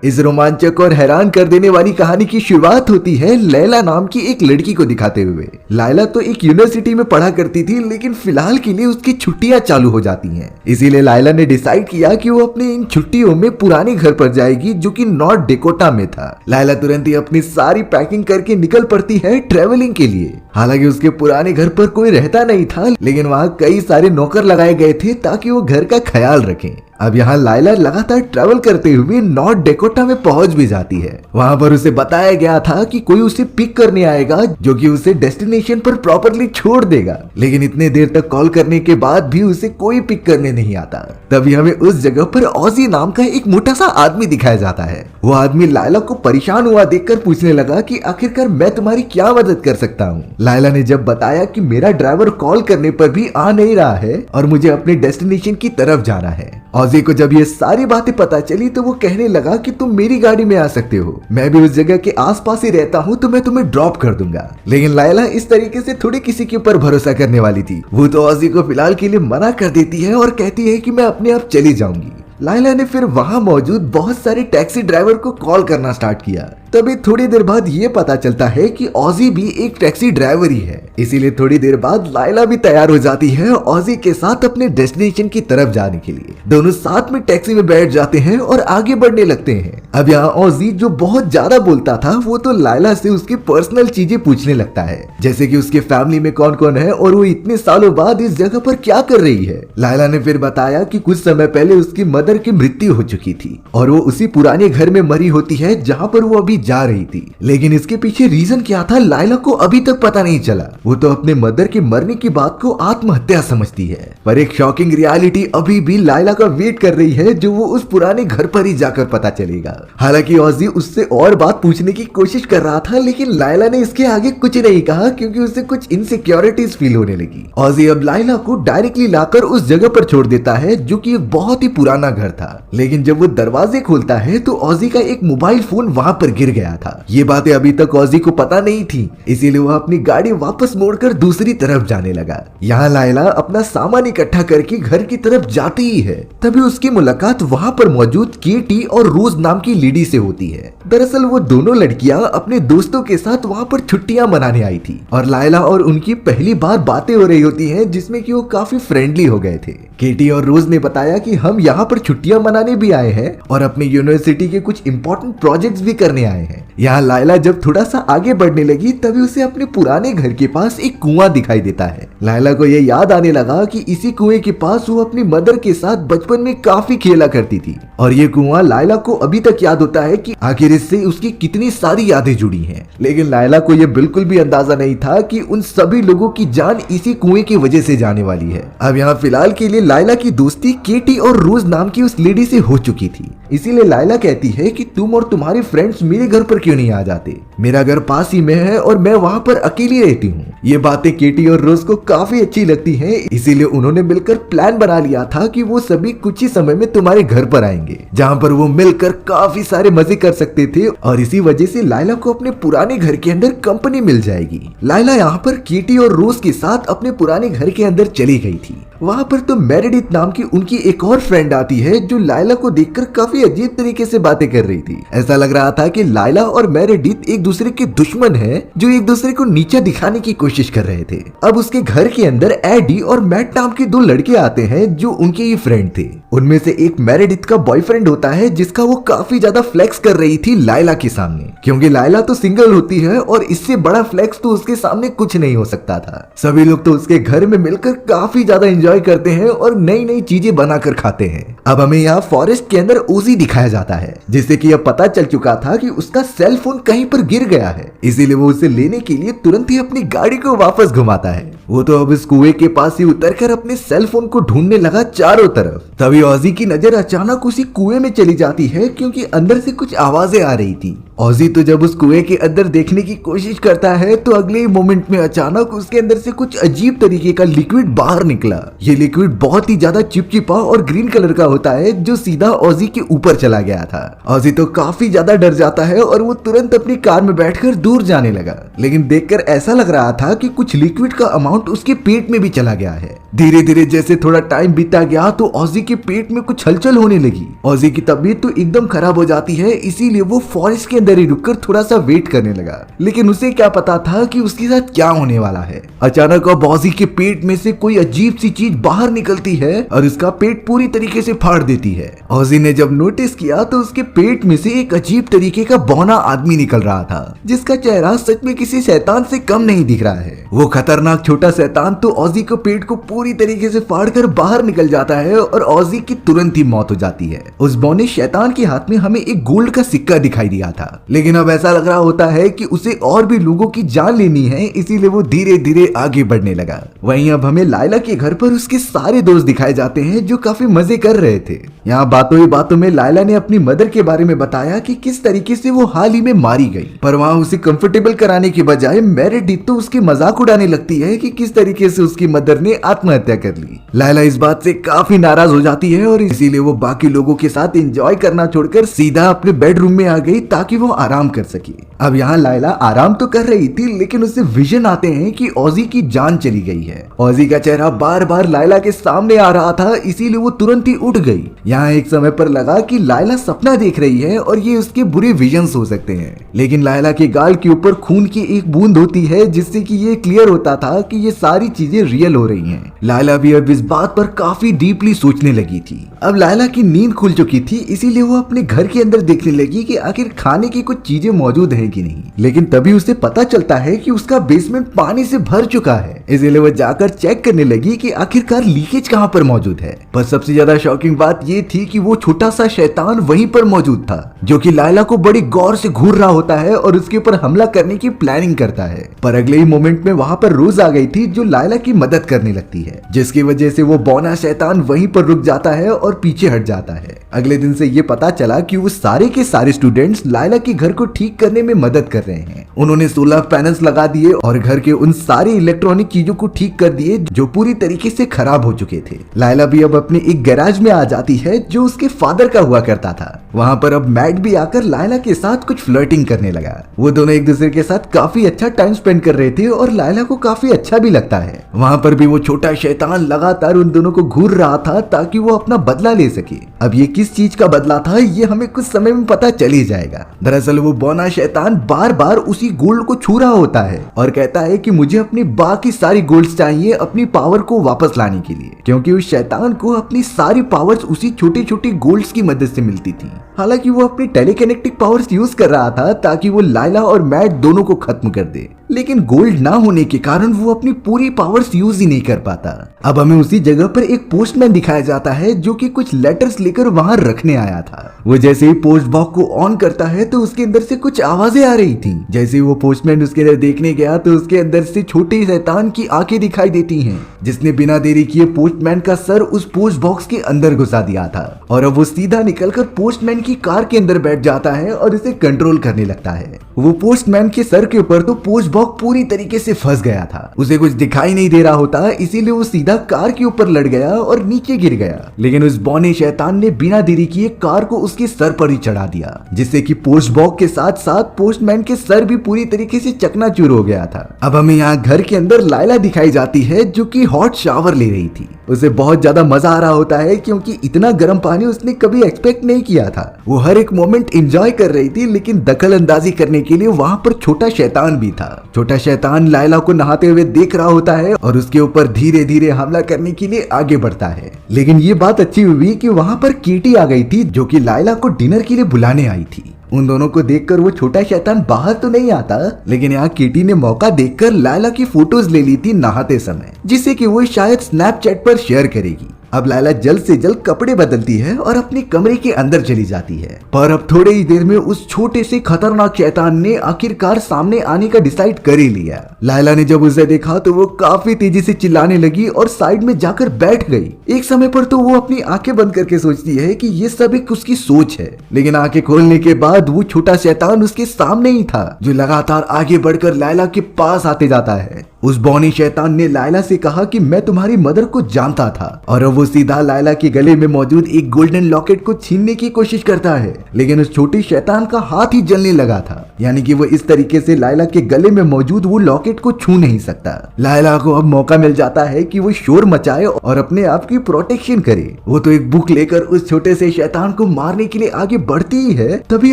इस रोमांचक और हैरान कर देने वाली कहानी की शुरुआत होती है लैला नाम की एक लड़की को दिखाते हुए। लैला तो एक यूनिवर्सिटी में पढ़ा करती थी, लेकिन फिलहाल के लिए उसकी छुट्टियां चालू हो जाती हैं। इसीलिए लैला ने डिसाइड किया कि वो अपने इन छुट्टियों में पुराने घर पर जाएगी, जो कि नॉर्थ डेकोटा में था। लैला तुरंत ही अपनी सारी पैकिंग करके निकल पड़ती है ट्रेवलिंग के लिए। हालांकि उसके पुराने घर पर कोई रहता नहीं था, लेकिन वहाँ कई सारे नौकर लगाए गए थे ताकि वो घर का ख्याल रखें। अब यहाँ लाइला लगातार ट्रैवल करते हुए नॉर्थ डेकोटा में पहुंच भी जाती है। वहाँ पर उसे बताया गया था कि कोई उसे पिक करने आएगा, जो कि उसे डेस्टिनेशन पर प्रॉपरली छोड़ देगा। लेकिन इतने देर तक कॉल करने के बाद भी उसे कोई पिक करने नहीं आता। तभी हमें उस जगह पर ऑजी नाम का एक मोटा सा आदमी दिखाया जाता है। वो आदमी लाइला को परेशान हुआ देखकर पूछने लगा कि आखिरकार मैं तुम्हारी क्या मदद कर सकता हूँ। लाइला ने जब बताया कि मेरा ड्राइवर कॉल करने पर भी आ नहीं रहा है और मुझे अपने डेस्टिनेशन की तरफ जाना है। ऑजी को जब ये सारी बातें पता चली तो वो कहने लगा कि तुम मेरी गाड़ी में आ सकते हो, मैं भी उस जगह के आसपास ही रहता हूँ, तो मैं तुम्हें ड्रॉप कर दूंगा। लेकिन लाइला इस तरीके से थोड़ी किसी के ऊपर भरोसा करने वाली थी। वो तो ऑजी को फिलहाल के लिए मना कर देती है और कहती है कि मैं अपने आप चली जाऊंगी। लाइला ने फिर वहां मौजूद बहुत सारे टैक्सी ड्राइवर को कॉल करना स्टार्ट किया। तभी थोड़ी देर बाद ये पता चलता है कि ऑजी भी एक टैक्सी ड्राइवर ही है। इसीलिए थोड़ी देर बाद लाइला भी तैयार हो जाती है ऑजी के साथ अपने डेस्टिनेशन की तरफ जाने के लिए। दोनों साथ में टैक्सी में बैठ जाते हैं और आगे बढ़ने लगते हैं। अब यहाँ ऑजी, जो बहुत ज्यादा बोलता था, वो तो लाइला से उसकी पर्सनल चीजें पूछने लगता है, जैसे कि उसके फैमिली में कौन कौन है और वो इतने सालों बाद इस जगह पर क्या कर रही है। लाइला ने फिर बताया कि कुछ समय पहले उसकी मदर की मृत्यु हो चुकी थी और वो उसी पुराने घर में मरी होती है जहाँ पर वो अभी जा रही थी। लेकिन इसके पीछे रीजन क्या था लाइला को अभी तक पता नहीं चला। वो तो अपने मदर के मरने की बात को आत्महत्या समझती है, पर एक शॉकिंग रियलिटी अभी भी लाइला का वेट कर रही है, जो वो उस पुराने घर पर ही जाकर पता चलेगा। हालांकि ऑजी उससे और बात पूछने की कोशिश कर रहा था, लेकिन लाइला ने इसके आगे कुछ नहीं कहा क्योंकि उसे कुछ इनसिक्योरिटीज फील होने लगी। ऑजी अब लाइला को डायरेक्टली लाकर उस जगह पर छोड़ देता है, जो कि एक बहुत ही पुराना घर था। लेकिन जब वो दरवाजे खोलता है तो ऑजी का एक मोबाइल फोन वहां पर गिर गया था। ये बातें अभी तक ऑजी को पता नहीं थी, इसीलिए वो अपनी गाड़ी वापस मोड़कर दूसरी तरफ जाने लगा। यहाँ लाइला अपना सामान इकट्ठा करके घर की तरफ जाती ही है। तभी उसकी मुलाकात वहाँ पर मौजूद केटी और रोज नाम की लेडी से होती है। दरअसल वो दोनों लड़कियां अपने दोस्तों के साथ वहाँ पर छुट्टियां मनाने आई थी और लाइला और उनकी पहली बार बातें हो रही होती हैं, जिसमें कि वो काफी फ्रेंडली हो गए थे। केटी और रोज ने बताया कि हम यहाँ पर छुट्टियां मनाने भी आए हैं और अपने यूनिवर्सिटी के कुछ इंपॉर्टेंट प्रोजेक्ट्स भी करने आए हैं। यहाँ लाइला जब थोड़ा सा आगे बढ़ने लगी तभी उसे अपने पुराने घर के पास एक कुआं दिखाई देता है। लाइला को ये याद आने लगा कि इसी कुएं के पास वो अपनी मदर के साथ बचपन में काफी खेला करती थी और ये कुआं लाइला को अभी तक याद होता है कि आखिर इससे उसकी कितनी सारी यादें जुड़ी हैं। लेकिन लाइला को ये बिल्कुल भी अंदाजा नहीं था कि उन सभी लोगों की जान इसी कुएं की वजह से जाने वाली है। अब यहाँ फिलहाल के लिए लाइला की दोस्ती केटी और रोज नाम की उस लेडी से हो चुकी थी। इसीलिए लाइला कहती है कि तुम और तुम्हारे फ्रेंड्स मेरे घर पर क्यों नहीं आ जाते, मेरा घर पास ही में है और मैं वहाँ पर अकेली रहती हूँ। ये बातें केटी और रोज को काफी अच्छी लगती हैं, इसीलिए उन्होंने मिलकर प्लान बना लिया था कि वो सभी कुछ ही समय में तुम्हारे घर पर आएंगे, जहाँ पर वो मिलकर काफी सारे मजे कर सकते थे और इसी वजह से लाइला को अपने पुराने घर के अंदर कंपनी मिल जाएगी। लाइला यहाँ पर केटी और रोज के साथ अपने पुराने घर के अंदर चली गई थी। वहाँ पर तो मेरेडिथ नाम की उनकी एक और फ्रेंड आती है, जो लाइला को देखकर काफी अजीब तरीके से बातें कर रही थी। ऐसा लग रहा था कि लाइला और मेरेडिथ एक दूसरे के दुश्मन हैं, जो एक दूसरे को नीचा दिखाने की कोशिश कर रहे थे। अब उसके घर के अंदर एडी और मैट नाम के दो लड़के आते हैं, जो उनके ही फ्रेंड थे। उनमें से एक मेरेडिथ का बॉयफ्रेंड होता है, जिसका वो काफी ज्यादा फ्लेक्स कर रही थी लाइला के सामने, क्योंकि लाइला तो सिंगल होती है और इससे बड़ा फ्लेक्स तो उसके सामने कुछ नहीं हो सकता था। सभी लोग तो उसके घर में मिलकर काफी ज्यादा एंजॉय करते हैं और नई नई चीजें बनाकर खाते हैं। अब हमें यहाँ फॉरेस्ट के अंदर ओजी दिखाया जाता है, जिससे कि अब पता चल चुका था कि उसका सेल फोन कहीं पर गिर गया है। इसीलिए वो उसे लेने के लिए तुरंत ही अपनी गाड़ी को वापस घुमाता है। वो तो अब इस कुएं के पास ही उतरकर अपने सेल फोन को ढूंढने लगा चारों तरफ। तभी ऑजी की नजर अचानक उसी कुएं में चली जाती है, क्योंकि अंदर से कुछ आवाजें आ रही थी। ऑजी तो जब उस कुएं के अंदर देखने की कोशिश करता है तो अगले ही मोमेंट में अचानक उसके अंदर से कुछ अजीब तरीके का लिक्विड बाहर निकला। ये लिक्विड बहुत ही ज्यादा चिपचिपा और ग्रीन कलर का होता है, जो सीधा ऑजी के ऊपर चला गया था। ऑजी तो काफी ज्यादा डर जाता है और वो तुरंत अपनी कार में बैठकर दूर जाने लगा। लेकिन देखकर ऐसा लग रहा था कि कुछ लिक्विड का अमाउंट उसके पेट में भी चला गया है। धीरे धीरे जैसे थोड़ा टाइम बीता गया तो ऑजी के पेट में कुछ हलचल होने लगी। ऑजी की तबीयत तो एकदम खराब हो जाती है, इसीलिए वो फॉरेस्ट के अंदर ही रुककर थोड़ा सा वेट करने लगा। लेकिन उसे क्या पता था कि उसके साथ क्या होने वाला है। अचानक अब ऑजी के पेट में से कोई अजीब सी चीज बाहर निकलती है और उसका पेट पूरी तरीके से फाड़ देती है। ऑजी ने जब नोटिस किया तो उसके पेट में से एक अजीब तरीके का बौना आदमी निकल रहा था, जिसका चेहरा सच में किसी शैतान से कम नहीं दिख रहा है। वो खतरनाक छोटा शैतान तो ऑजी को पेट को पूरी तरीके से फाड़कर बाहर निकल जाता है और ऑजी की तुरंत ही मौत हो जाती है। उस बौने शैतान के हाथ में हमें एक गोल्ड का सिक्का दिखाई दिया था, लेकिन अब ऐसा लग रहा होता है कि उसे और भी लोगों की जान लेनी है, इसीलिए वो धीरे धीरे आगे बढ़ने लगा। वहीं अब हमें लायला के घर पर उसके सारे दोस्त दिखाए जाते हैं जो काफी मजे कर रहे थे। यहाँ बातों ही बातों में लायला ने अपनी मदर के बारे में बताया कि किस तरीके से वो हाल ही में मारी गई, पर वहाँ उसे कंफर्टेबल कराने की बजाय मेरेडिथ तो उसके मजाक उड़ाने लगती है कि किस तरीके से उसकी मदर ने आत्महत्या कर ली। लायला इस बात से काफी नाराज हो जाती है और इसीलिए वो बाकी लोगों के साथ एंजॉय करना छोड़कर सीधा अपने बेडरूम में आ गई ताकि वो आराम कर सके। अब यहाँ लायला आराम तो कर रही थी, लेकिन उसे विजन आते हैं कि ऑजी की जान चली गई है। ऑजी का चेहरा बार बार लायला के सामने आ रहा था, इसीलिए वो तुरंत ही उठ गई। यहाँ एक समय पर लगा कि लायला सपना देख रही है और ये उसके बुरे विजन्स हो सकते हैं, लेकिन लायला के गाल के ऊपर खून की एक बूंद होती है जिससे कि ये क्लियर होता था कि ये सारी चीजें रियल हो रही हैं। लायला भी अब इस बात पर काफी डीपली सोचने लगी थी। अब लायला की नींद खुल चुकी थी, इसीलिए वो अपने घर के अंदर देखने लगी कि आखिर खाने की कुछ चीजें मौजूद हैं कि नहीं। लेकिन तभी उसे पता चलता है कि उसका बेसमेंट पानी से भर चुका है, इसीलिए वो जाकर चेक करने लगी कि आखिरकार लीकेज कहाँ पर मौजूद है। पर सबसे ज्यादा शॉकिंग बात ये थी कि वो छोटा सा शैतान वहीं पर मौजूद था, जो कि लायला को बड़ी गौर से घूर रहा होता है और उसके ऊपर हमला करने की प्लानिंग करता है। पर अगले ही मोमेंट में वहां पर रोज आ गई थी जो लायला की मदद करने लगती है, जिसकी वजह से वो बौना शैतान वहीं पर रुक जाता है और पीछे हट जाता है। अगले दिन से ये पता चला कि वो सारे के सारे स्टूडेंट्स लायला के घर को ठीक करने में मदद कर रहे हैं। उन्होंने सोलर पैनल्स लगा दिए और घर के उन सारी इलेक्ट्रॉनिक चीजों को ठीक कर दिए जो पूरी तरीके से खराब हो चुके थे। लायला भी अब अपने एक गैराज में आ जाती है जो उसके फादर का हुआ करता था। वहाँ पर अब मैट भी आकर लायला के साथ कुछ फ्लर्टिंग करने लगा। वो दोनों एक दूसरे के साथ काफी अच्छा टाइम स्पेंड कर रहे थे और लायला को काफी अच्छा भी लगता है। वहाँ पर भी वो छोटा शैतान लगातार उन दोनों को घूर रहा था ताकि वो अपना बदला ले सके। अब ये किस चीज का बदला था ये हमें कुछ समय में पता चल ही जाएगा। दरअसल वो बौना शैतान बार बार उसी गोल्ड को छू रहा होता है और कहता है कि मुझे अपनी बाकी सारी गोल्ड्स चाहिए अपनी पावर को वापस लाने के लिए, क्योंकि उस शैतान को अपनी सारी पावर्स उसी छोटी छोटी गोल्ड्स की मदद से मिलती थी। हालांकि वो अपनी टेलीकिनेटिक पावर्स यूज कर रहा था ताकि वो लायला और मैट दोनों को खत्म कर दे, लेकिन गोल्ड ना होने के कारण वो अपनी पूरी पावर्स यूज ही नहीं कर पाता। अब हमें उसी जगह पर एक पोस्टमैन दिखाया जाता है जो कि कुछ लेटर्स लेकर वहां रखने आया था। वो जैसे ही पोस्ट बॉक्स को ऑन करता है तो उसके अंदर से कुछ आवाजें आ रही थी। जैसे ही वो पोस्टमैन उसके अंदर देखने गया तो उसके अंदर से छोटे शैतान की आंखें दिखाई देती हैं, जिसने बिना देरी किए पोस्टमैन का सर उस पोस्ट बॉक्स के अंदर घुसा दिया था। और अब वो सीधा निकलकर पोस्टमैन की कार के अंदर बैठ जाता है और इसे कंट्रोल करने लगता है। वो पोस्टमैन के सर के ऊपर तो पोस्ट बॉक्स पूरी तरीके से फंस गया था, उसे कुछ दिखाई नहीं दे रहा होता, इसीलिए वो सीधा कार के ऊपर लड़ गया और नीचे गिर गया। लेकिन उस बौने शैतान ने बिना देरी किए कार को उसके सर पर ही चढ़ा दिया, जिससे कि पोस्ट बॉक्स के साथ साथ पोस्टमैन के सर भी पूरी तरीके से चकनाचूर हो गया था। अब हमें यहाँ घर के अंदर लायला दिखाई जाती है जो कि हॉट शावर ले रही थी। उसे बहुत ज्यादा मजा आ रहा होता है क्योंकि इतना गर्म पानी उसने कभी एक्सपेक्ट नहीं किया था। वो हर एक मोमेंट एंजॉय कर रही थी, लेकिन दखल अंदाजी करने के लिए वहाँ पर छोटा शैतान भी था। छोटा शैतान लायला को नहाते हुए देख रहा होता है और उसके ऊपर धीरे धीरे हमला करने के लिए आगे बढ़ता है। लेकिन ये बात अच्छी हुई कि वहाँ पर केटी आ गई थी जो कि लायला को डिनर के लिए बुलाने आई थी। उन दोनों को देखकर वो छोटा शैतान बाहर तो नहीं आता, लेकिन यहाँ केटी ने मौका देखकर लायला की फोटोज ले ली थी नहाते समय, जिससे कि वो शायद स्नैपचैट पर शेयर करेगी। अब लायला जल्द से जल्द कपड़े बदलती है और अपने कमरे के अंदर चली जाती है। पर अब थोड़ी ही देर में उस छोटे से खतरनाक शैतान ने आखिरकार सामने आने का डिसाइड कर ही लिया। लायला ने जब उसे देखा तो वो काफी तेजी से चिल्लाने लगी और साइड में जाकर बैठ गई। एक समय पर तो वो अपनी आंखें बंद करके सोचती है कि ये सब एक उसकी सोच है, लेकिन आंखें खोलने के बाद वो छोटा शैतान उसके सामने ही था, जो लगातार आगे बढ़कर लायला के पास आते जाता है। उस बौनी शैतान ने लायला से कहा कि मैं तुम्हारी मदर को जानता था और अब वो वो सीधा लायला के गले में मौजूद एक गोल्डन लॉकेट को छीनने की कोशिश करता है, लेकिन उस छोटे शैतान का हाथ ही जलने लगा था, यानी कि वो इस तरीके से लायला के गले में मौजूद वो लॉकेट को छू नहीं सकता। लायला को अब मौका मिल जाता है कि वो शोर मचाए और अपने आप की प्रोटेक्शन करे। वो तो एक बुक लेकर उस छोटे से शैतान को मारने के लिए आगे बढ़ती ही है, तभी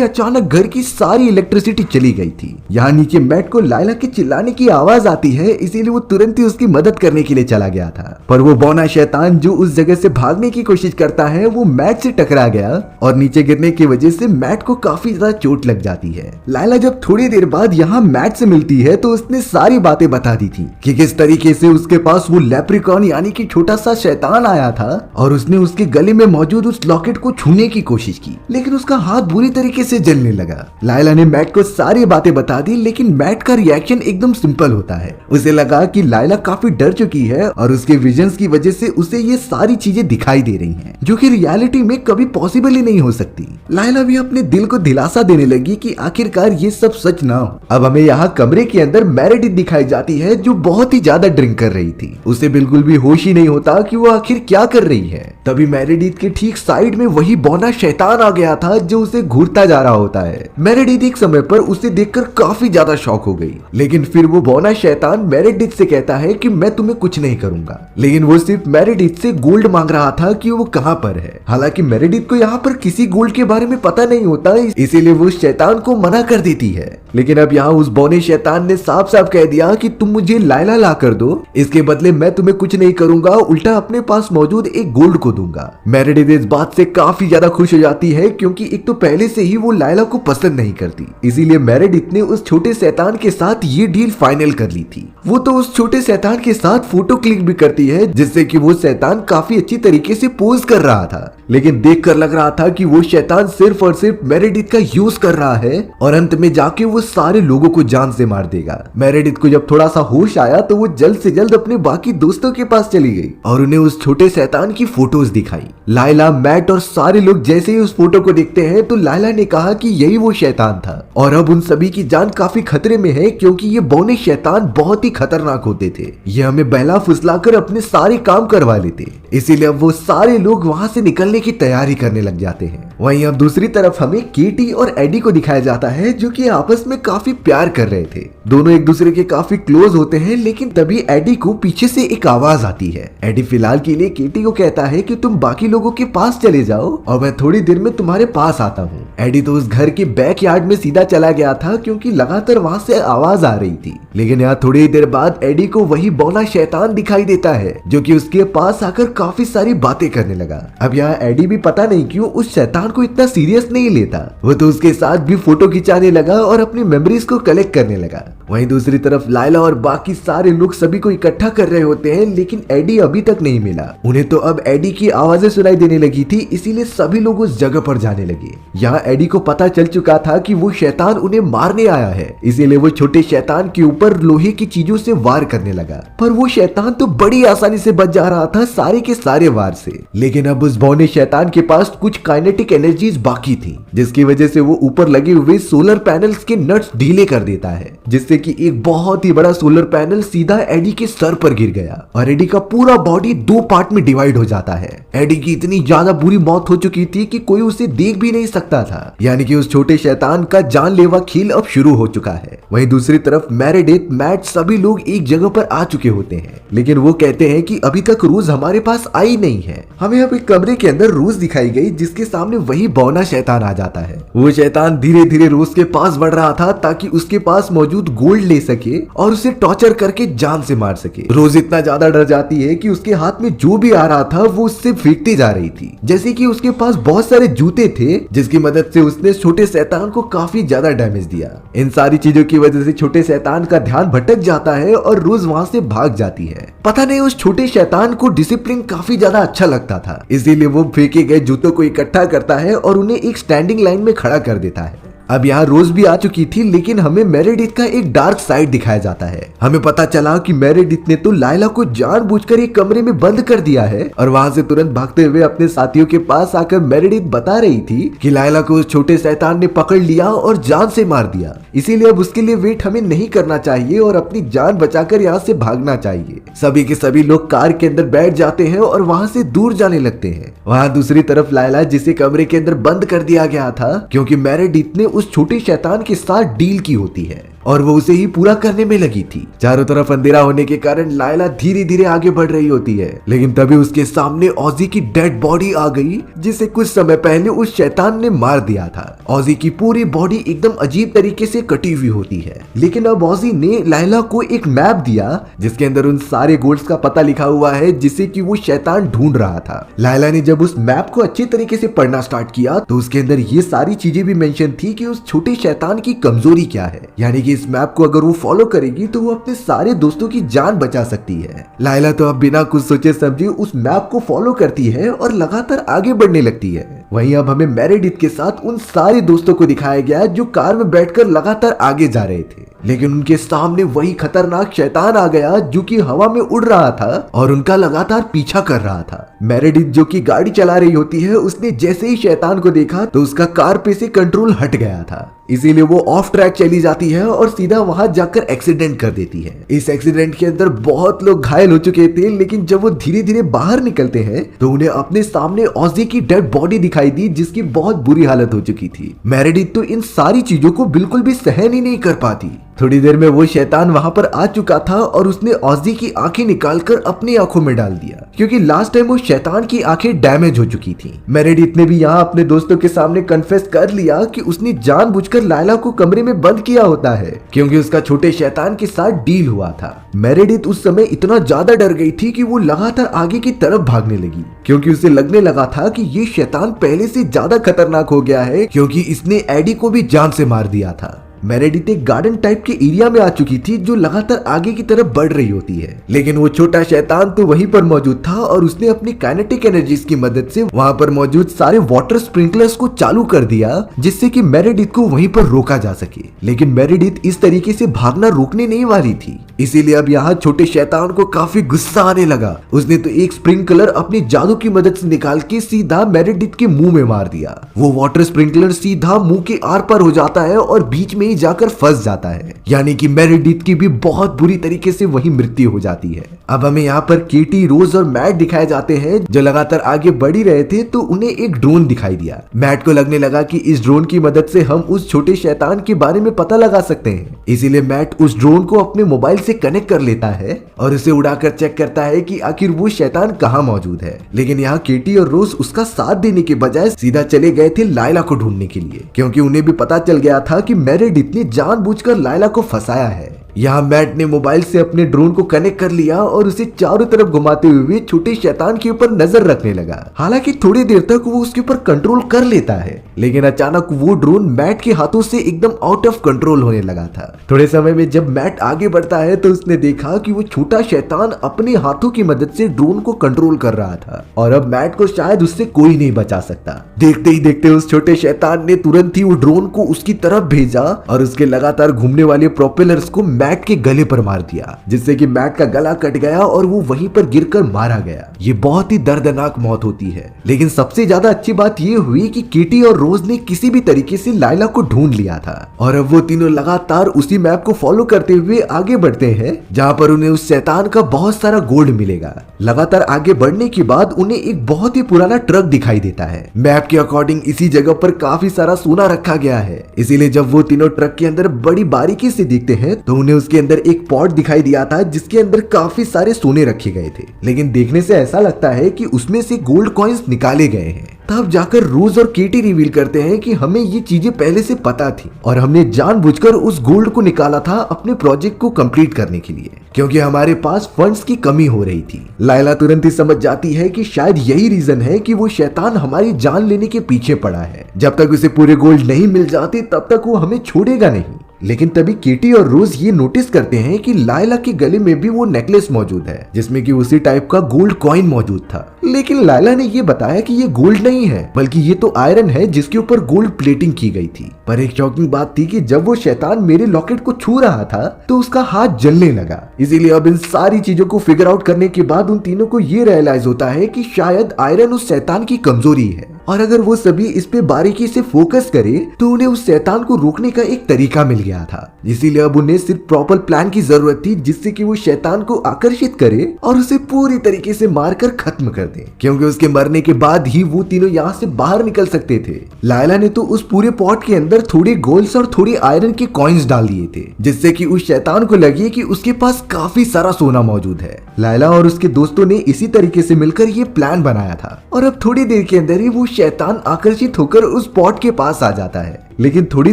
अचानक घर की सारी इलेक्ट्रिसिटी चली गई थी, यानी कि मैट को लायला के चिल्लाने की आवाज आती है, इसीलिए वो तुरंत ही उसकी मदद करने के लिए चला गया था। पर वो बौना शैतान जो उस जगह से भागने की कोशिश करता है वो मैट से टकरा गया और नीचे गिरने की वजह से मैट को काफी ज्यादा चोट लग जाती है। लायला जब थोड़ी देर बाद यहाँ मैट से मिलती है तो उसने सारी बातें बता दी थी कि किस तरीके से उसके पास वो लेप्रिकॉन यानी कि छोटा सा शैतान आया था और उसने उसके गले में मौजूद उस लॉकेट को छूने की कोशिश की, लेकिन उसका हाथ बुरी तरीके से जलने लगा। लायला ने मैट को सारी बातें बता दी, लेकिन मैट का रिएक्शन एकदम सिंपल होता है। उसे लगा कि लायला काफी डर चुकी है और उसके विजन्स की वजह से उसे ये सारी चीजें दिखाई दे रही हैं, जो कि रियलिटी में कभी पॉसिबल ही नहीं हो सकती। लायला भी अपने दिल को दिलासा देने लगी कि आखिरकार ये सब सच ना हो। अब हमें यहाँ कमरे के अंदर मेरेडिथ दिखाई जाती है जो बहुत ही ज्यादा ड्रिंक कर रही थी। उसे बिल्कुल भी होश ही नहीं होता कि वो आखिर क्या कर रही है। तभी मेरेडिथ के ठीक साइड में वही बौना शैतान आ गया था जो उसे घूरता जा रहा होता है। मेरेडिथ एक समय पर उसे देखकर काफी ज्यादा शॉक हो गई, लेकिन फिर वो बौना शैतान मेरेडिथ से कहता है कि मैं तुम्हें कुछ नहीं करूंगा, लेकिन वो सिर्फ मेरेडिथ से गोल्ड मांग रहा था कि वो कहाँ पर है। हालांकि मेरेडिथ को यहाँ पर किसी गोल्ड के बारे में पता नहीं होता, इसीलिए वो शैतान को मना कर देती है। लेकिन अब यहाँ उस बौने शैतान ने साफ साफ कह दिया कि तुम मुझे लायला ला कर दो, इसके बदले मैं तुम्हें कुछ नहीं करूंगा, उल्टा अपने पास मौजूद एक गोल्ड को दूंगा। मेरेडिथ इस बात से काफी ज्यादा खुश हो जाती है, क्योंकि एक तो पहले से ही वो लायला को पसंद नहीं करती, इसीलिए मेरेडिथ ने उस छोटे शैतान के साथ ये डील फाइनल कर ली थी। वो तो उस छोटे शैतान के साथ फोटो क्लिक भी करती है, जिससे कि वो शैतान काफी अच्छी तरीके से पोज कर रहा था, लेकिन देखकर लग रहा था कि वो शैतान सिर्फ और सिर्फ मेरेडिथ का यूज कर रहा है और अंत में जाके वो सारे लोगों को जान से मार देगा। मेरेडिथ को जब थोड़ा सा होश आया तो वो जल्द से जल्द अपने बाकी दोस्तों के पास चली गई और उन्हें उस छोटे शैतान की फोटोज दिखाई। लायला, मैट और सारे लोग जैसे ही उस फोटो को देखते हैं तो लायला ने कहा कि यही वो शैतान था और अब उन सभी की जान काफी खतरे में है, क्योंकि ये बौने शैतान बहुत ही खतरनाक होते थे। ये हमें बहला फुसलाकर अपने सारे काम करवा लेते, इसीलिए अब वो सारे लोग वहां से निकलने की तैयारी करने लग जाते हैं। वहीं अब दूसरी तरफ हमें केटी और एडी को दिखाया जाता है, जो कि आपस में काफी प्यार कर रहे थे। दोनों एक दूसरे के काफी क्लोज होते हैं, लेकिन तभी एडी को पीछे से एक आवाज आती है। एडी फिलहाल के लिए केटी को कहता है कि तुम बाकी लोगों के पास चले जाओ और मैं थोड़ी देर में तुम्हारे पास आता हूँ। एडी तो उस घर के बैक यार्ड में सीधा चला गया था, क्योंकि लगातार वहां से आवाज आ रही थी। लेकिन यहाँ थोड़ी देर बाद एडी को वही बौना शैतान दिखाई देता है, जो कि उसके पास आकर काफी सारी बातें करने लगा। अब यहाँ एडी भी पता नहीं क्यों उस शैतान को इतना सीरियस नहीं लेता, वो तो उसके साथ भी फोटो खिंचाने लगा और अपनी मेमोरीज को कलेक्ट करने लगा। वहीं दूसरी तरफ लायला और बाकी सारे लोग सभी को इकट्ठा कर रहे होते हैं, लेकिन एडी अभी तक नहीं मिला। उन्हें तो अब एडी की आवाजें सुनाई देने लगी थी, इसीलिए सभी लोग उस जगह पर जाने लगे। यहाँ एडी को पता चल चुका था कि वो शैतान उन्हें मारने आया है, इसीलिए वो छोटे शैतान के ऊपर लोहे की चीजों से वार करने लगा। पर वो शैतान तो बड़ी आसानी से बच जा रहा था सारे के सारे वार से। लेकिन अब उस बौने शैतान के पास कुछ काइनेटिक एनर्जीज बाकी थी, जिसकी वजह से वो ऊपर लगे हुए सोलर पैनल्स के नट्स ढीले कर देता है, जिससे कि एक बहुत ही बड़ा सोलर पैनल सीधा एडी के सर पर गिर गया और एडी का पूरा बॉडी 2 पार्ट में डिवाइड हो जाता है। एडी की इतनी ज्यादा बुरी मौत हो चुकी थी कि कोई उसे देख भी नहीं सकता था, यानी कि उस छोटे शैतान का जानलेवा खेल अब शुरू हो चुका है। वहीं दूसरी तरफ मेरेडिथ, मैट सभी लोग एक जगह पर आ चुके होते हैं, लेकिन वो कहते हैं कि अभी तक रोज हमारे पास आई नहीं है। हमें अब एक कमरे के अंदर रोज दिखाई गई, जिसके सामने वही बौना शैतान आ जाता है। वो शैतान धीरे धीरे रोज के पास बढ़ रहा था ताकि उसके पास मौजूद गोल्ड ले सके और उसे टॉर्चर करके जान से मार सके। रोज इतना ज्यादा डर जाती है कि उसके हाथ में जो भी आ रहा था वो उससे फेंकती जा रही थी, जैसे कि उसके पास बहुत सारे जूते थे, जिसकी मदद से उसने छोटे शैतान को काफी ज्यादा डैमेज दिया। इन सारी चीजों की वजह से छोटे शैतान का ध्यान भटक जाता है और रोज वहां से भाग जाती है। पता नहीं उस छोटे शैतान को डिसिप्लिन काफी ज्यादा अच्छा लगता था, इसीलिए वो फेंके गए जूतों को इकट्ठा करता है और उन्हें एक स्टैंडिंग लाइन में खड़ा कर देता है। अब यहाँ रोज भी आ चुकी थी, लेकिन हमें मेरेडिथ का एक डार्क साइड दिखाया जाता है। हमें पता चला कि मेरेडिथ ने तो लायला को जानबूझकर एक कमरे में बंद कर दिया है और वहां से तुरंत भागते हुए अपने साथियों के पास आकर मेरेडिथ बता रही थी कि लायला को उस छोटे शैतान ने पकड़ लिया और जान से मार दिया, इसीलिए अब उसके लिए वेट हमें नहीं करना चाहिए और अपनी जान बचाकर यहाँ से भागना चाहिए। सभी के सभी लोग कार के अंदर बैठ जाते हैं और वहां से दूर जाने लगते हैं। वहां दूसरी तरफ लायला, जिसे कमरे के अंदर बंद कर दिया गया था क्योंकि मेरेडिथ ने उस छोटे शैतान के साथ डील की होती है और वो उसे ही पूरा करने में लगी थी। चारों तरफ अंधेरा होने के कारण लायला धीरे धीरे आगे बढ़ रही होती है, लेकिन तभी उसके सामने ऑजी की डेड बॉडी आ गई, जिसे कुछ समय पहले उस शैतान ने मार दिया था। ऑजी की पूरी बॉडी एकदम अजीब तरीके से कटी हुई होती है, लेकिन अब ऑजी ने लायला को एक मैप दिया जिसके अंदर उन सारे गोल्ड्स का पता लिखा हुआ है जिसे कि वो शैतान ढूंढ रहा था। लायला ने जब उस मैप को अच्छी तरीके से पढ़ना स्टार्ट किया तो उसके अंदर ये सारी चीजें भी मेंशन थी कि उस छोटे शैतान की कमजोरी क्या है, यानी कि इस मैप को अगर वो फॉलो करेगी तो वो अपने सारे दोस्तों की जान बचा सकती है। लायला तो अब बिना कुछ सोचे समझे उस मैप को फॉलो करती है और लगातार आगे बढ़ने लगती है। वहीं अब हमें मेरेडिथ के साथ उन सारे दोस्तों को दिखाया गया जो कार में बैठकर लगातार आगे जा रहे थे, लेकिन उनके सामने वही खतरनाक शैतान आ गया जो कि हवा में उड़ रहा था और उनका लगातार पीछा कर रहा था। मेरेडिथ जो कि गाड़ी चला रही होती है, उसने जैसे ही शैतान को देखा तो उसका कार पे से कंट्रोल हट गया था, इसीलिए वो ऑफ ट्रैक चली जाती है और सीधा वहां जाकर एक्सीडेंट कर देती है। इस एक्सीडेंट के अंदर बहुत लोग घायल हो चुके थे, लेकिन जब वो धीरे धीरे बाहर निकलते हैं तो उन्हें अपने सामने ऑजी की डेड बॉडी दिखाई दी जिसकी बहुत बुरी हालत हो चुकी थी। मेरेडिथ तो इन सारी चीजों को बिल्कुल भी सहन ही नहीं कर पाती। थोड़ी देर में वो शैतान वहां पर आ चुका था और उसने ऑजी की आंखें निकालकर अपनी आंखों में डाल दिया, क्योंकि लास्ट टाइम वो शैतान की आंखें डैमेज हो चुकी थी। मेरेडिथ ने भी यहाँ अपने दोस्तों के सामने कन्फेस कर लिया कि उसने जानबूझकर लायला को कमरे में बंद किया होता है क्योंकि उसका छोटे शैतान के साथ डील हुआ था। मेरेडिथ उस समय इतना ज्यादा डर गई थी कि वो लगातार आगे की तरफ भागने लगी, क्योंकि उसे लगने लगा था कि ये शैतान पहले से ज्यादा खतरनाक हो गया है, क्योंकि इसने एडी को भी जान से मार दिया था। मेरेडिथ एक गार्डन टाइप के एरिया में आ चुकी थी जो लगातार आगे की तरफ बढ़ रही होती है, लेकिन वो छोटा शैतान तो वहीं पर मौजूद था और उसने अपनी काइनेटिक एनर्जीज की मदद से वहां पर मौजूद सारे वाटर स्प्रिंकलर्स को चालू कर दिया जिससे कि मेरेडिथ को वहीं पर रोका जा सके। लेकिन मेरेडिथ इस तरीके से भागना रोकने नहीं वाली थी, इसीलिए अब यहाँ छोटे शैतान को काफी गुस्सा आने लगा। उसने तो एक स्प्रिंकलर अपनी जादू की मदद से निकाल के सीधा मेरेडिथ के मुंह में मार दिया। वो वाटर स्प्रिंकलर सीधा मुंह के आर पार हो जाता है और बीच में ही जाकर फंस जाता है, यानी कि मेरेडिथ की भी बहुत बुरी तरीके से वही मृत्यु हो जाती है। अब हमें यहाँ पर केटी, रोज और मैट दिखाए जाते हैं जो लगातार आगे बढ़ ही रहे थे, तो उन्हें एक ड्रोन दिखाई दिया। मैट को लगने लगा कि इस ड्रोन की मदद से हम उस छोटे शैतान के बारे में पता लगा सकते हैं, इसीलिए मैट उस ड्रोन को अपने मोबाइल से कनेक्ट कर लेता है और उसे उड़ाकर चेक करता है कि आखिर वो शैतान कहाँ मौजूद है। लेकिन यहाँ केटी और रोज उसका साथ देने के बजाय सीधा चले गए थे लायला को ढूंढने के लिए, क्योंकि उन्हें भी पता चल गया था कि मेरेडिथ ने जानबूझकर लायला को फंसाया है। यहाँ मैट ने मोबाइल से अपने ड्रोन को कनेक्ट कर लिया और उसे चारों तरफ घुमाते हुए छोटे शैतान के ऊपर नजर रखने लगा। हालांकि थोड़ी देर तक वो उसके ऊपर कंट्रोल कर लेता है, लेकिन अचानक वो ड्रोन मैट के हाथों से एकदम आउट ऑफ कंट्रोल होने लगा था। थोड़े समय में जब मैट आगे बढ़ता है तो उसने देखा कि वो छोटा शैतान अपने हाथों की मदद से ड्रोन को कंट्रोल कर रहा था और अब मैट को शायद उससे कोई नहीं बचा सकता। देखते ही देखते उस छोटे शैतान ने तुरंत ही वो ड्रोन को उसकी तरफ भेजा और उसके लगातार घूमने वाले प्रोपेलर्स को मैट के गले पर मार दिया, जिससे कि मैट का गला कट गया और वो वहीं पर गिरकर मारा गया। ये बहुत ही दर्दनाक मौत होती है, लेकिन सबसे ज्यादा अच्छी बात ये हुई कि केटी और रोज ने किसी भी तरीके से लायला को ढूंढ लिया था और अब वो तीनों लगातार उसी मैप को फॉलो करते हुए आगे बढ़ते हैं जहाँ पर उन्हें उस शैतान का बहुत सारा गोल्ड मिलेगा। लगातार आगे बढ़ने के बाद उन्हें एक बहुत ही पुराना ट्रक दिखाई देता है। मैप के अकॉर्डिंग इसी जगह पर काफी सारा सोना रखा गया है, इसीलिए जब वो तीनों ट्रक के अंदर बड़ी बारीकी से देखते हैं तो उन्हें उसके अंदर एक पॉट दिखाई दिया था जिसके अंदर काफी सारे सोने रखे गए थे, लेकिन देखने से ऐसा लगता है कि उसमें से गोल्ड कॉइन्स निकाले गए हैं। तब जाकर रोज और केटी रिवील करते हैं कि हमें ये चीजें पहले से पता थी और हमने जानबूझकर उस गोल्ड को निकाला था अपने प्रोजेक्ट को कंप्लीट करने के लिए, क्योंकि हमारे पास फंड्स की कमी हो रही थी। लायला तुरंत ही समझ जाती है कि शायद यही रीजन है कि वो शैतान हमारी जान लेने के पीछे पड़ा है। जब तक उसे पूरे गोल्ड नहीं मिल जाते तब तक वो हमें छोड़ेगा नहीं। लेकिन तभी केटी और रोज ये नोटिस करते हैं कि लायला के गले में भी वो नेकलेस मौजूद है जिसमें कि उसी टाइप का गोल्ड कॉइन मौजूद था। लेकिन लायला ने ये बताया कि ये गोल्ड नहीं है बल्कि ये तो आयरन है जिसके ऊपर गोल्ड प्लेटिंग की गई थी। पर एक शॉकिंग बात थी कि जब वो शैतान मेरे लॉकेट को छू रहा था तो उसका हाथ जलने लगा। इसीलिए अब इन सारी चीजों को फिगर आउट करने के बाद उन तीनों को ये रियलाइज होता है कि शायद आयरन उस शैतान की कमजोरी है और अगर वो सभी इस पे बारीकी से फोकस करे तो उन्हें उस शैतान को रोकने का एक तरीका मिल गया था। इसीलिए अब उन्हें सिर्फ प्रॉपर प्लान की जरूरत थी जिससे कि वो शैतान को आकर्षित करे और उसे पूरी तरीके से मारकर खत्म कर दे, क्योंकि उसके मरने के बाद ही वो तीनों यहाँ से बाहर निकल सकते थे। लायला ने तो उस पूरे पॉट के अंदर थोड़े गोल्ड्स और थोड़ी आयरन के कॉइन्स डाल दिए थे जिससे कि उस शैतान को लगे कि उसके पास काफी सारा सोना मौजूद है। लायला और उसके दोस्तों ने इसी तरीके से मिलकर ये प्लान बनाया था और अब थोड़ी देर के अंदर ही वो शैतान आकर्षित होकर उस पॉट के पास आ जाता है। लेकिन थोड़ी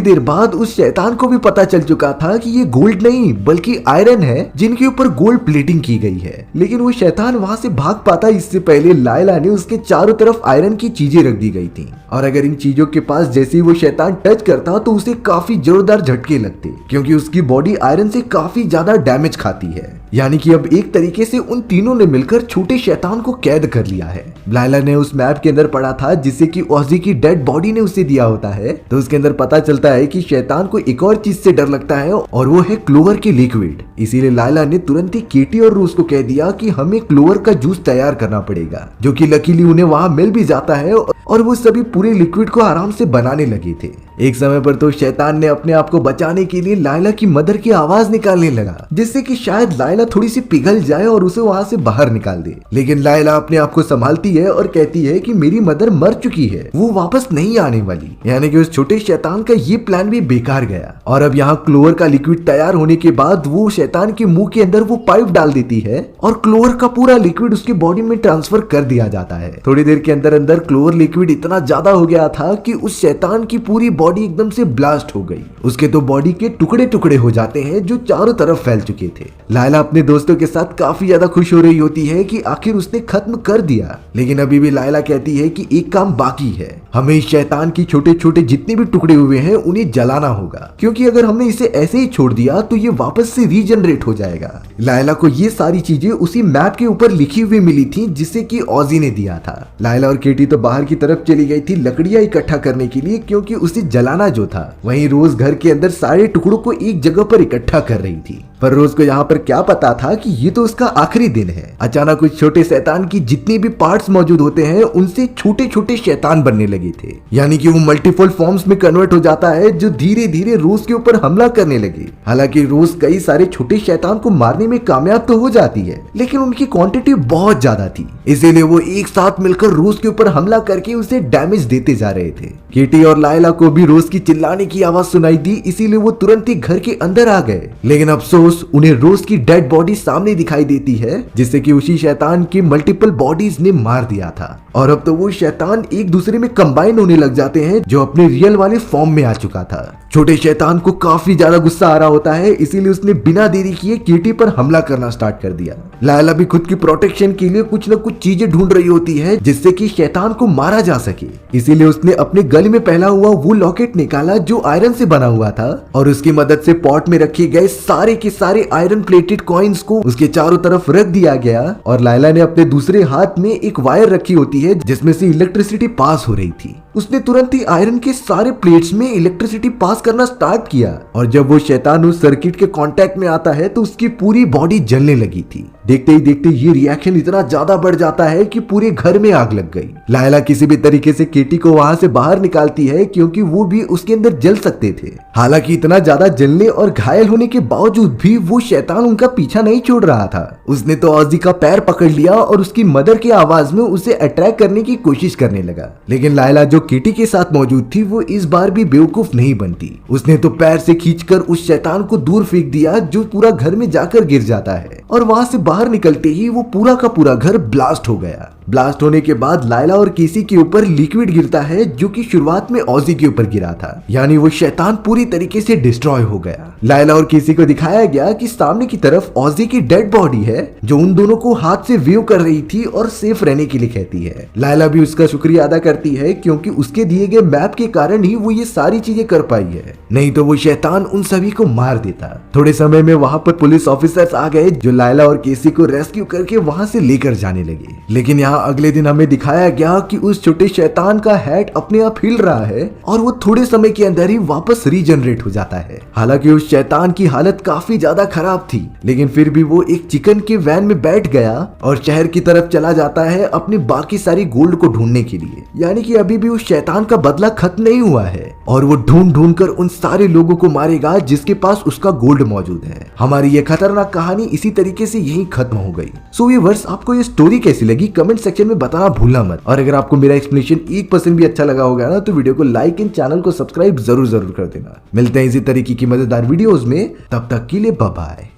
देर बाद उस शैतान को भी पता चल चुका था कि ये गोल्ड नहीं बल्कि आयरन है जिनके ऊपर गोल्ड प्लेटिंग की गई है। लेकिन वो शैतान वहां से भाग पाता इससे पहले लायला ने उसके चारों तरफ आयरन की चीजें रख दी गई थी और अगर इन चीजों के पास जैसे ही वो शैतान टच करता तो उसे काफी जोरदार झटके लगते क्योंकि उसकी बॉडी आयरन से काफी ज्यादा डैमेज खाती है। यानी कि अब एक तरीके से उन तीनों ने मिलकर छोटे शैतान को कैद कर लिया है। लायला ने उस मैप के अंदर पढ़ा था जिसे कि ऑजी की डेड बॉडी ने उसे दिया होता है, तो उसके अंदर पता चलता है कि शैतान को एक और चीज से डर लगता है और वो है क्लोवर के लिक्विड। इसीलिए लायला ने तुरंत ही केटी और रूस को कह दिया कि हमें क्लोवर का जूस तैयार करना पड़ेगा, जो कि लकीली उन्हें वहां मिल भी जाता है और वो सभी पूरे लिक्विड को आराम से बनाने लगे थे। एक समय पर तो शैतान ने अपने आप को बचाने के लिए लायला की मदर की आवाज निकालने लगा जिससे कि शायद लायला थोड़ी सी पिघल जाए और उसे वहां से बाहर निकाल दे। लेकिन लायला अपने आप को संभालती है और कहती है कि मेरी मदर मर चुकी है, वो वापस नहीं आने वाली। यानी कि उस छोटे शैतान का ये प्लान भी बेकार गया। और अब यहाँ क्लोवर का लिक्विड तैयार होने के बाद वो शैतान के मुंह के अंदर वो पाइप डाल देती है और क्लोवर का पूरा लिक्विड उसकी बॉडी में ट्रांसफर कर दिया जाता है। थोड़ी देर के अंदर अंदर क्लोवर लिक्विड इतना ज्यादा हो गया था कि उस शैतान की पूरी बॉडी एकदम से ब्लास्ट हो गई। उसके तो बॉडी के टुकड़े टुकड़े हो जाते हैं जो चारों तरफ फैल चुके थे। लायला अपने दोस्तों के साथ काफी ज्यादा खुश हो रही होती है कि आखिर उसने खत्म कर दिया, लेकिन अभी भी लायला कहती है कि एक काम बाकी है, हमें इस शैतान की छोटे छोटे जितने भी टुकड़े हुए हैं उन्हें जलाना होगा, क्योंकि अगर हमने इसे ऐसे ही छोड़ दिया तो ये वापस से रीजनरेट हो जाएगा। लायला को ये सारी चीजें उसी मैप के ऊपर लिखी हुई मिली थी जिसे कि ऑजी ने दिया था। लायला और केटी तो बाहर की तरफ चली गई थी लकड़ियां इकट्ठा करने के लिए, क्योंकि उसे जलाना जो था। वहीं रोज घर के अंदर सारे टुकड़ों को एक जगह पर इकट्ठा कर रही थी, पर रोज को यहाँ पर क्या पता था कि ये तो उसका आखिरी दिन है। अचानक उस छोटे शैतान की जितने भी पार्ट्स मौजूद होते हैं उनसे छोटे छोटे शैतान बनने लगे थे, यानी कि वो मल्टीपल फॉर्म्स में कन्वर्ट हो जाता है जो धीरे धीरे रोज के ऊपर हमला करने लगे। हालांकि रोज कई सारे छोटे शैतान को मारने में कामयाब तो हो जाती है, लेकिन उनकी क्वांटिटी बहुत ज्यादा थी, इसीलिए वो एक साथ मिलकर रोज के ऊपर हमला करके उसे डैमेज देते जा रहे थे। केटी और लायला को भी रोज की चिल्लाने की आवाज सुनाई दी, इसीलिए वो तुरंत ही घर के अंदर आ गए। लेकिन अफसोस उन्हें रोज की डेड बॉडी सामने दिखाई देती है जिससे कि उसी शैतान की मल्टीपल बॉडीज ने मार दिया था। और अब तो वो शैतान एक दूसरे में कंबाइन होने लग जाते हैं जो अपने रियल वाले फॉर्म में आ चुका था। छोटे शैतान को काफी ज्यादा गुस्सा आ रहा होता है, इसीलिए उसने बिना देरी किए केटी पर हमला करना स्टार्ट कर दिया। लायला भी खुद की प्रोटेक्शन के लिए कुछ न कुछ चीजें ढूंढ रही होती है जिससे कि शैतान को मारा जा सके, इसीलिए उसने अपने गले में पहना हुआ वो लॉकेट निकाला जो आयरन से बना हुआ था और उसकी मदद से पॉट में रखे गए सारे के सारे आयरन प्लेटेड कॉइन्स को उसके चारों तरफ रख दिया गया। और लायला ने अपने दूसरे हाथ में एक वायर रखी होती है जिसमें से इलेक्ट्रिसिटी पास हो रही थी। उसने तुरंत ही आयरन के सारे प्लेट्स में इलेक्ट्रिसिटी पास करना स्टार्ट किया और जब वो शैतान उस सर्किट के कांटेक्ट में आता है तो उसकी पूरी बॉडी जलने लगी थी। देखते ही देखते ये रिएक्शन इतना ज्यादा बढ़ जाता है कि पूरे घर में आग लग गई। लायला किसी भी तरीके से केटी को वहां से बाहर निकालती है क्योंकि वो भी उसके अंदर जल सकते थे। हालांकि इतना ज्यादा जलने और घायल होने के बावजूद भी वो शैतान उनका पीछा नहीं छोड़ रहा था। उसने तो ऑजी का पैर पकड़ लिया और उसकी मदर की आवाज में उसे अट्रैक्ट करने की कोशिश करने लगा। लेकिन लायला जो केटी के साथ मौजूद थी वो इस बार भी बेवकूफ नहीं बनती। उसने तो पैर से खींचकर उस शैतान को दूर फेंक दिया जो पूरा घर में जाकर गिर जाता है और वहां से बाहर निकलते ही वो पूरा का पूरा घर ब्लास्ट हो गया। ब्लास्ट होने के बाद लायला और केसी के ऊपर लिक्विड गिरता है जो कि शुरुआत में ऑजी के ऊपर गिरा था, यानी वो शैतान पूरी तरीके से डिस्ट्रॉय हो गया। लायला और केसी को दिखाया गया कि सामने की तरफ ऑजी की डेड बॉडी है जो उन दोनों को हाथ से व्यू कर रही थी और सेफ रहने के लिए कहती है। लायला भी उसका शुक्रिया अदा करती है क्योंकि उसके दिए गए मैप के कारण ही वो ये सारी चीजें कर पाई है, नहीं तो वो शैतान उन सभी को मार देता। थोड़े समय में वहां पर पुलिस ऑफिसर्स आ गए जो लायला और केसी को रेस्क्यू करके वहां से लेकर जाने लगे। लेकिन यहाँ अगले दिन हमें दिखाया गया कि उस छोटे शैतान का हेड अपने आप हिल रहा है और वो थोड़े समय के अंदर ही वापस रीजनरेट हो जाता है। हालांकि उस शैतान की हालत काफी ज्यादा खराब थी, लेकिन फिर भी वो एक चिकन के वैन में बैठ गया और शहर की तरफ चला जाता है अपनी बाकी सारी गोल्ड को ढूंढने के लिए। यानी कि अभी भी उस शैतान का बदला खत्म नहीं हुआ है और वो ढूंढ ढूंढ कर उन सारे लोगों को मारेगा जिसके पास उसका गोल्ड मौजूद है। हमारी ये खतरनाक कहानी इसी तरीके से यही खत्म हो गई। सो व्यूअर्स, आपको ये स्टोरी कैसी लगी कमेंट सेक्शन में बताना भूलना मत, और अगर आपको मेरा एक्सप्लेनेशन 1% भी अच्छा लगा होगा ना तो वीडियो को लाइक एंड चैनल को सब्सक्राइब जरूर कर देना। मिलते हैं इसी तरीके की मजेदार वीडियोस में, तब तक के लिए बाय बाय।